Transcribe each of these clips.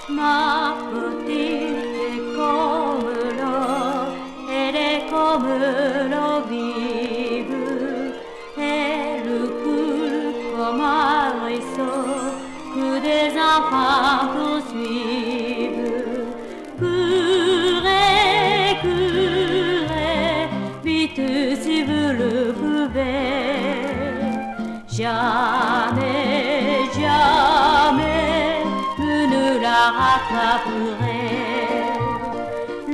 Ma petite est comme l'eau, elle est comme l'eau vive, elle coule comme un ruisseau que des enfants poursuivent. Courez, courez, vite si vous le pouvez. Jamais, jamais, vous ne la rattraperez.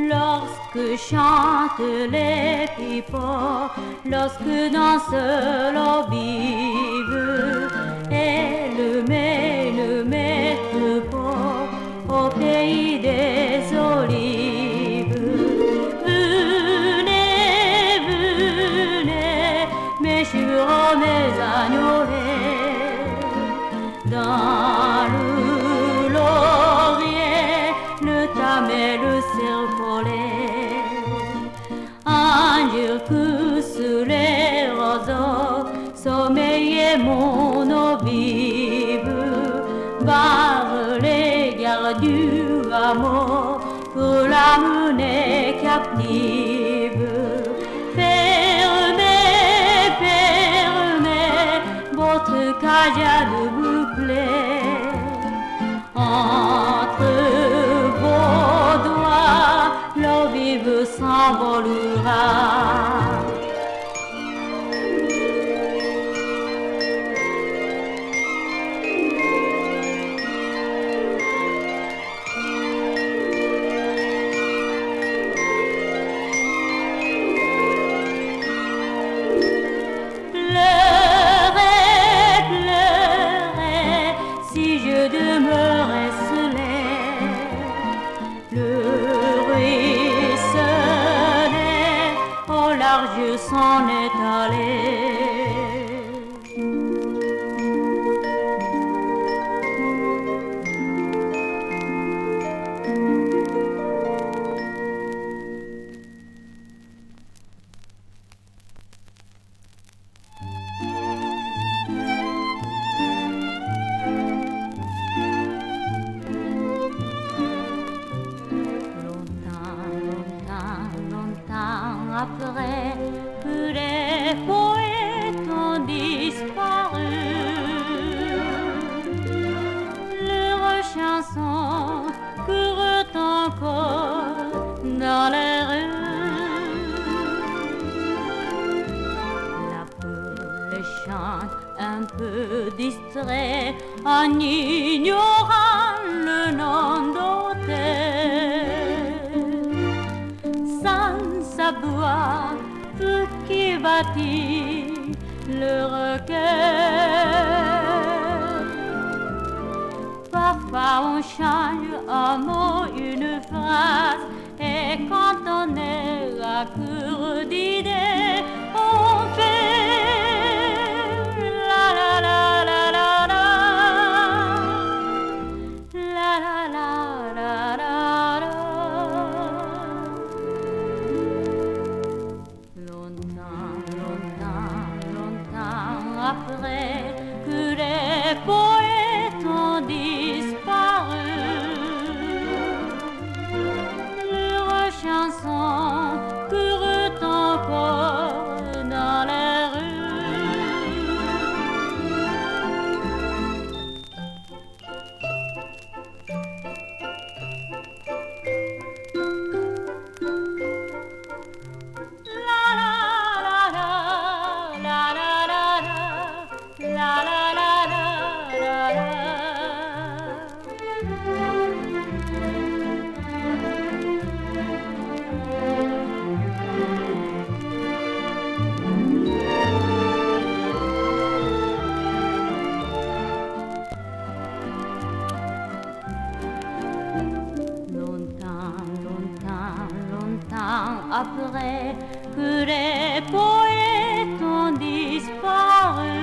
Lorsque chantent les pipeaux, lorsque dansent l'eau vive, elle met le maître au pays des olives. Venez, venez, mes chevaux, mes agnolets, dans le laurier, le tamet, le serpolet. Ange que sous les roseaux, sommeillez mon eau vive, barre les gardes du hameau pour l'amener captive. Fermez, fermez votre cajade bouclée. Entre vos doigts, l'eau vive s'envolera. Je s'en est allé. Après que les poètes ont disparu, leurs chansons courent encore dans les rues. La poule chante un peu distrait en ignorant le nom d'autel. Bois, tout qui bâtit le cœur. Parfois on change un mot, une phrase, et quand on est à court d'idées, on fait la la la la la la, la la la la la la. Après que les poètes ont disparu, leurs chansons courent encore dans les rues. La la la la la la la la la la la la. Longtemps, longtemps, longtemps après que les poètes ont disparu,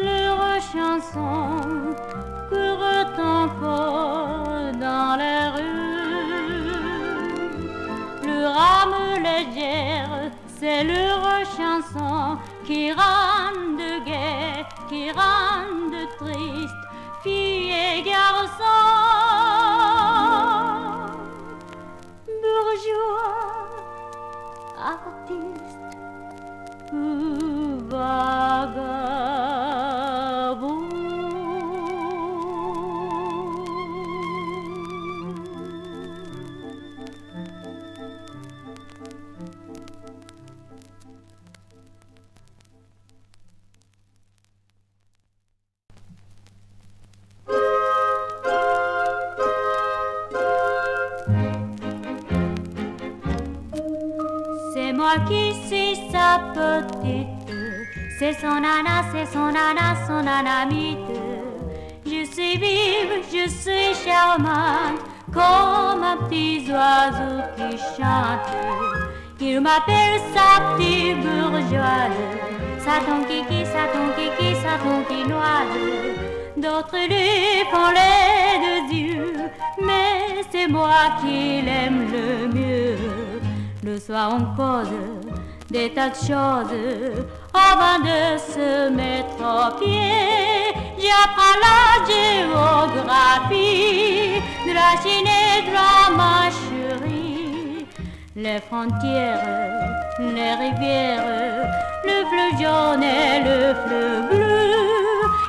leurs chansons courent encore dans les rues. Leur âme légère, c'est leur chanson qui rendent gai, qui rendent triste, filles les garçons. Bourgeois, artiste ou vagabond. C'est moi qui suis sa petite, c'est son nana, son nanamite. Je suis vive, je suis charmante, comme un petit oiseau qui chante. Il m'appelle sa petite bourgeoise, sa ton kiki, sa ton kiki, sa ton quinoise. D'autres lui font les deux yeux, mais c'est moi qui l'aime le mieux. Le soir on cause des tas de choses avant de se mettre au pied. J'apprends la géographie de la Chine et de la Manchurie, les frontières, les rivières, le fleuve jaune et le fleuve bleu.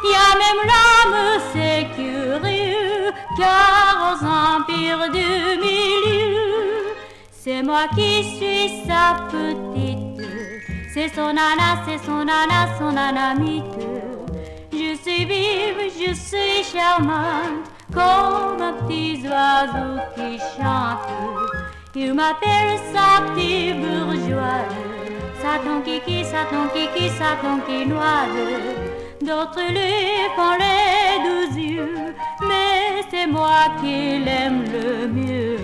Il y a même l'âme sécurée car aux empires du milieu. C'est moi qui suis sa petite, c'est son nana, son nanamite. Je suis vive, je suis charmante, comme un petit oiseau qui chante. Il m'appelle sa petite bourgeoise, sa ton kiki, sa ton kiki, sa ton quinoise. D'autres lui font les 12 yeux, mais c'est moi qui l'aime le mieux.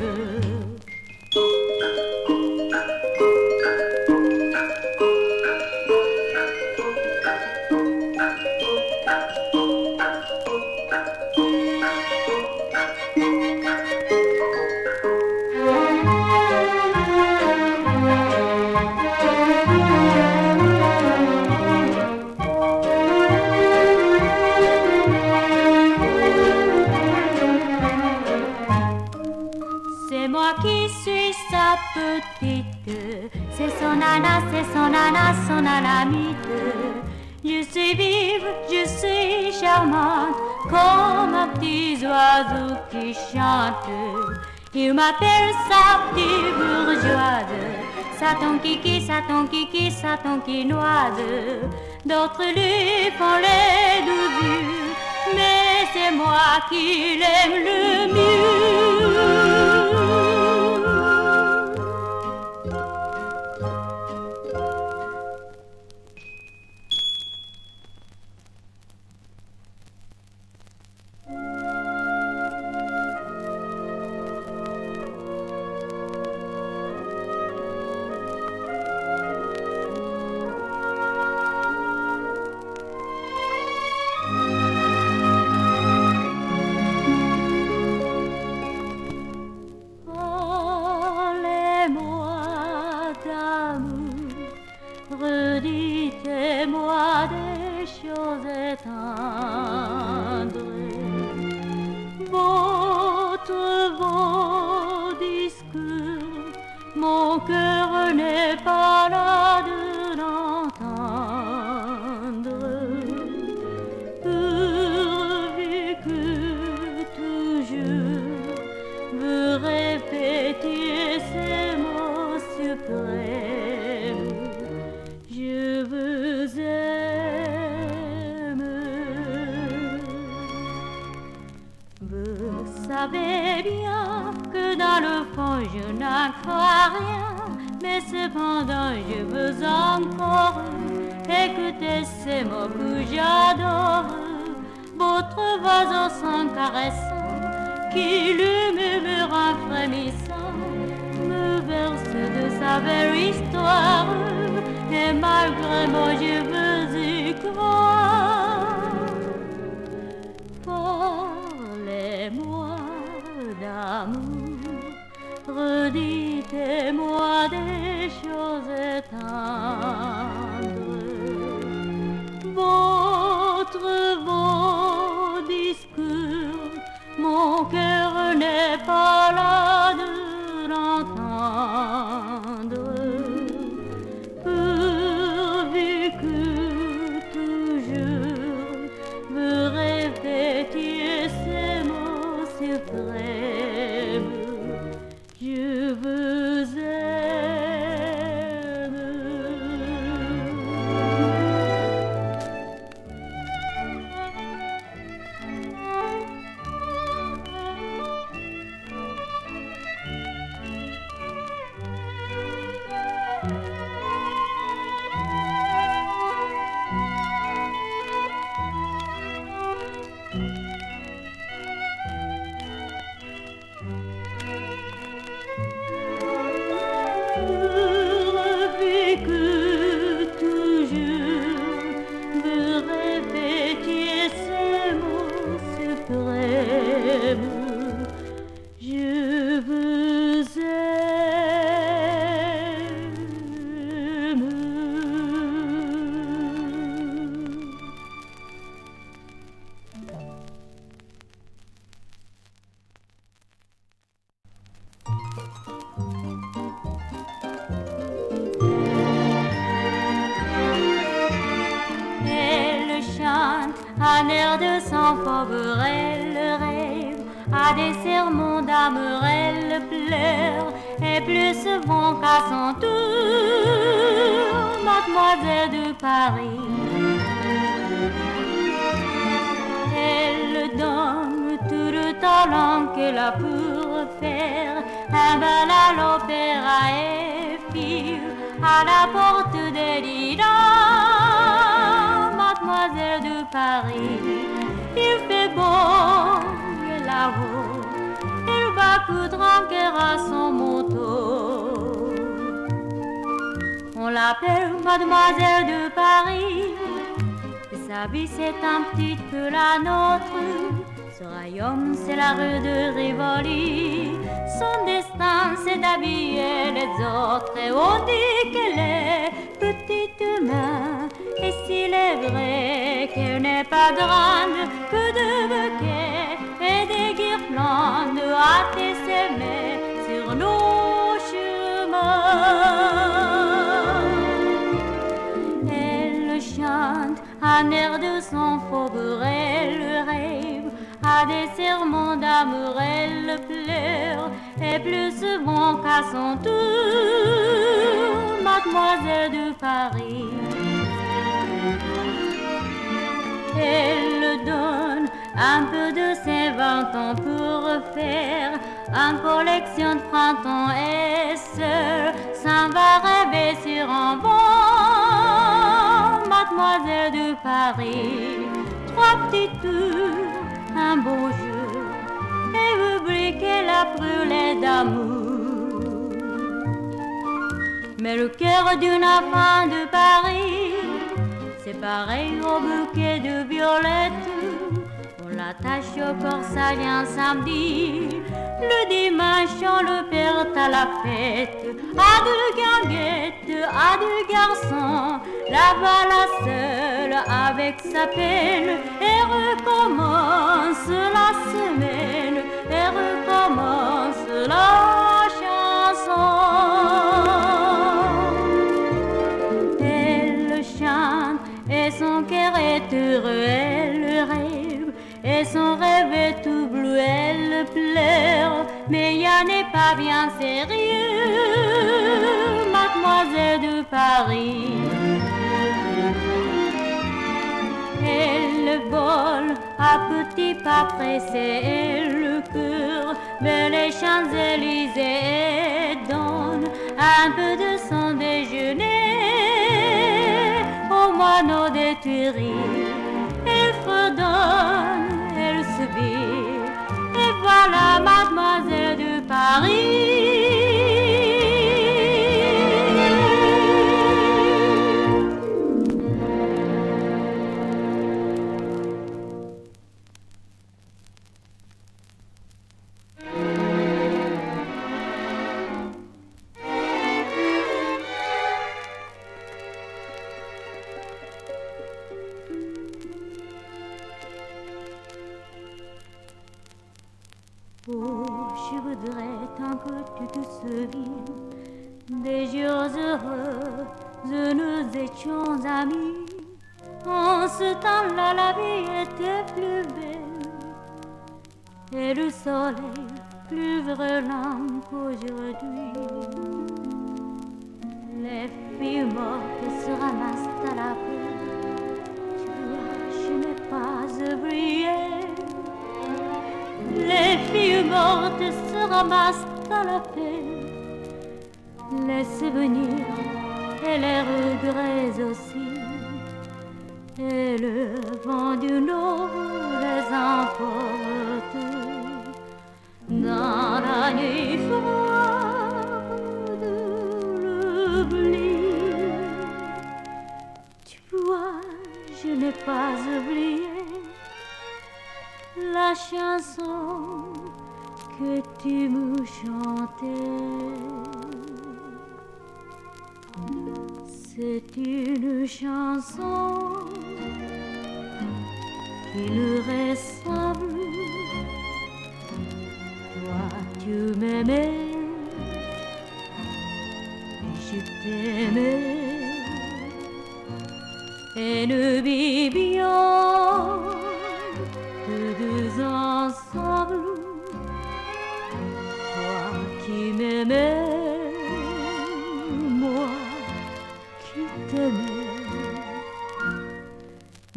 C'est moi qui suis sa petite, c'est son nana, son nanamite. Je suis vive, je suis charmante, comme un petit oiseau qui chante. Il m'appelle sa petite bourgeoise, sa ton kiki, sa ton kiki, sa ton quinoise. D'autres lui font les 12 yeux, mais c'est moi qui l'aime le mieux. Redites-moi des choses tendres, vos discours, mon cœur n'est pas là de l'entendre. Pourvu que toujours vous répétiez ces mots suprêmes, je vous aime. Vous savez bien que dans le fond je n'en crois rien, mais cependant je veux encore écouter ces mots que j'adore. Votre voix au son caressant, qui le murmure en frémissant, me verse de sa belle histoire. Et malgré moi je veux y croire. Parlez-moi d'amour, redites-moi des choses tendres. Vos discours, un air de sang pauvre, elle rêve, à des sermons d'amour, elle pleure, et plus souvent qu'à son tour, mademoiselle de Paris. Elle donne tout le talent qu'elle a pour faire un bal à l'opéra et file à la porte des lilas, mademoiselle de Paris. Il fait beau là-haut, il va coudre en cœur à son manteau. On l'appelle mademoiselle de Paris, et sa vie c'est un petit peu la nôtre. Ce royaume c'est la rue de Rivoli, son destin c'est d'habiller les autres. Et on dit qu'elle est petite main, et s'il est vrai qu'elle n'est pas grande, que de bouquets et des guirlandes hâtent s'aimer sur nos chemins. Elle chante un air de son faubourg, elle rêve à des serments d'amour, elle pleure, et plus souvent qu'à son tour, mademoiselle de Paris. Elle donne un peu de ses 20 ans pour faire une collection de printemps, et seule s'en va rêver sur un banc, mademoiselle de Paris. 3 petits tours, un beau jeu, et oublie qu'elle a brûlé d'amour. Mais le cœur d'une enfant de Paris, c'est pareil au bouquet de violettes. On l'attache au corsage un samedi, le dimanche on le perd à la fête. À 2 guinguettes, à 2 garçons, là-bas la seule avec sa peine, et recommence la semaine, et recommence la chanson. Elle chante et son cœur est heureux, elle rêve, et son rêve est tout bleu, elle pleure, mais y'en est pas bien sérieux, mademoiselle de Paris. Elle vole à petits pas pressés, et le cœur vers les Champs-Élysées, et donne un peu de son déjeuner aux moineaux des Tuileries. Elle fredonne, elle se vire, et voilà mademoiselle de Paris. Oh, je voudrais tant que tu te souviennes des jours heureux où nous étions amis. En ce temps-là, la vie était plus belle et le soleil plus brûlant qu'aujourd'hui. Les filles mortes se ramassent à la peau. Tu vois, je n'ai pas oublié. Les filles mortes se ramassent à la paix, les souvenirs et les regrets aussi, et le vent du nord les emporte dans la nuit froide de l'oubli. Tu vois, je n'ai pas oublié la chanson que tu me chantais. C'est une chanson qui nous ressemble. Toi tu m'aimais et je t'aimais, et nous vivions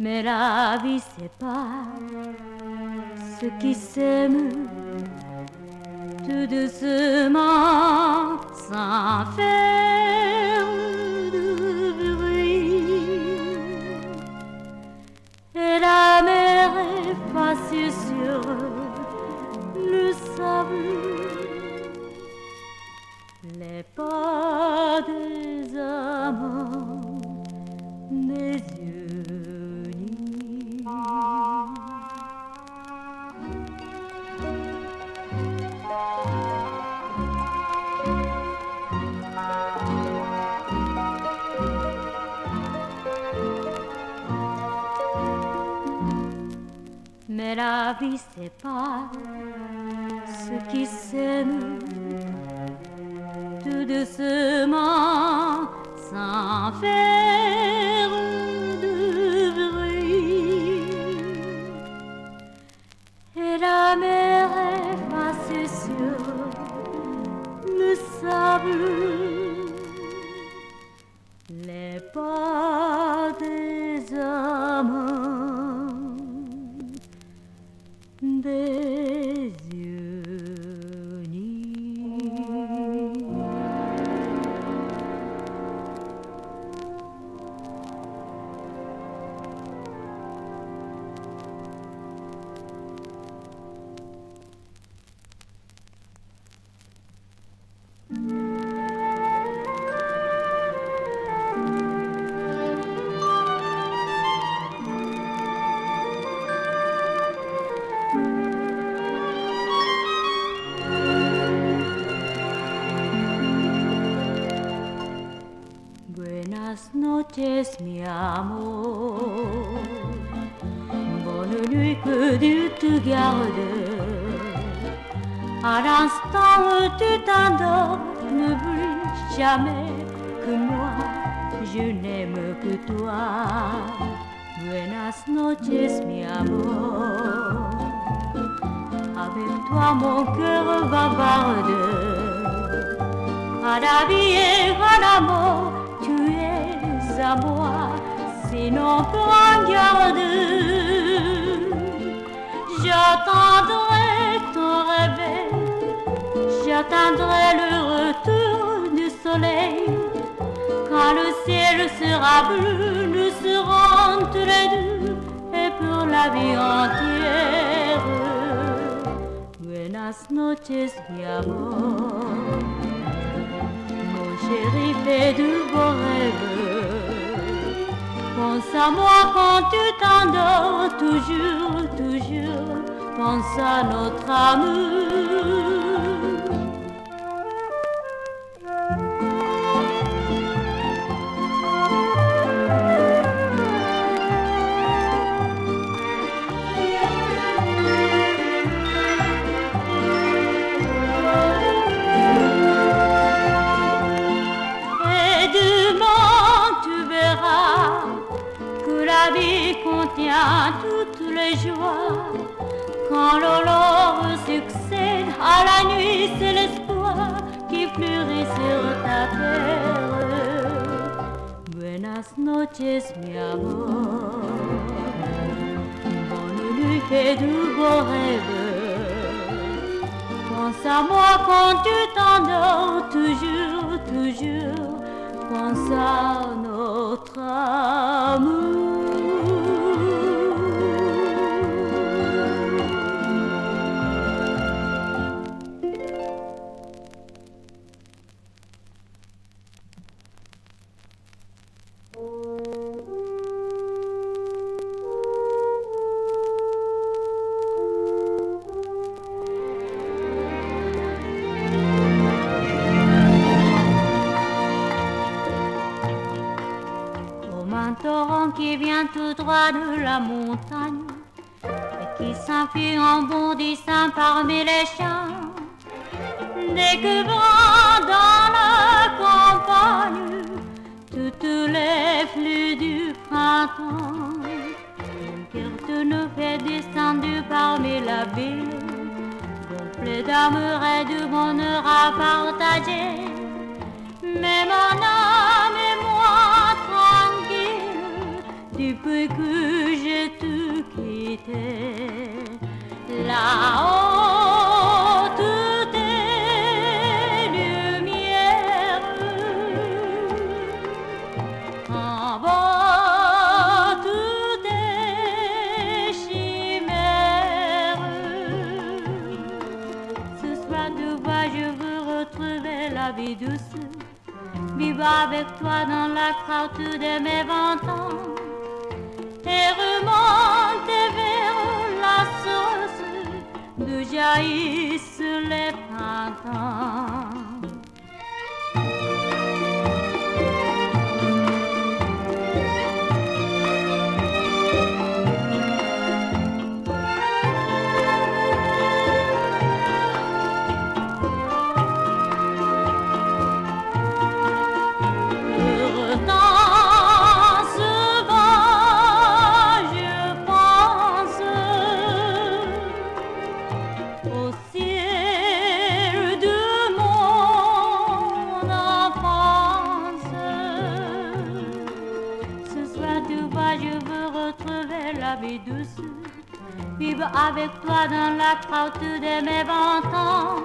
Mais la vie c'est pas ce qui s'aiment tout doucement sans faire de bruit. Et la mer est passée sur le sable, les pas des amants, des yeux nus. Mais la vie c'est pas ce qui s'aime tout doucement sans faire de bruit. Et la mer est passée sur le sable, les pas des amants, des yeux nus. Buenas noches, mi amor. Bonne nuit, que Dieu te garde. À l'instant où tu t'endors, n'oublie jamais que moi, je n'aime que toi. Buenas noches, mi amor. Avec toi, mon cœur bavarde. À la vie et à la mort, tu es à moi, sinon prends garde. J'attendrai ton réveil, j'attendrai le retour du soleil. Quand le ciel sera bleu, nous serons tous les deux, et pour la vie entière. Buenas noches, mi amor. Chéri, fais de beaux rêves. Pense à moi quand tu t'endors, toujours, toujours. Pense à notre amour. La vie contient toutes les joies. Quand l'aurore succède à la nuit, c'est l'espoir qui fleurit sur ta terre. Buenas noches, mi amor. Bonne nuit et de beaux rêves. Pense à moi quand tu t'endors, toujours, toujours. Pense à notre amour. Un torrent qui vient tout droit de la montagne et qui s'enfuit en bondissant parmi les champs, découvrant dans la campagne toutes les fleurs du printemps. Une carte nous fait descendre parmi la ville, gonflée d'amour et de bonheur à partager. Mais mon âme et moi tranquille, depuis que nous quitter. Là-haut, tout est lumière. En bas, tout est chimère. Ce soir, tu vois, je veux retrouver la vie douce. Vivre avec toi dans la crowd de mes 20 ans et remonter vers la source d'où jaillissent les printemps. Au ciel de mon enfance, ce soir tu vois, je veux retrouver la vie douce, vivre avec toi dans la crowd de mes 20 ans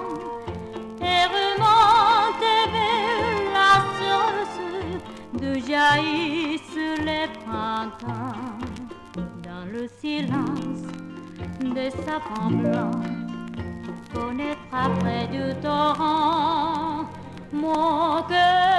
et remonter vers la source d'où jaillissent les printemps. Dans le silence des sapins blancs, connaître près du torrent mon cœur.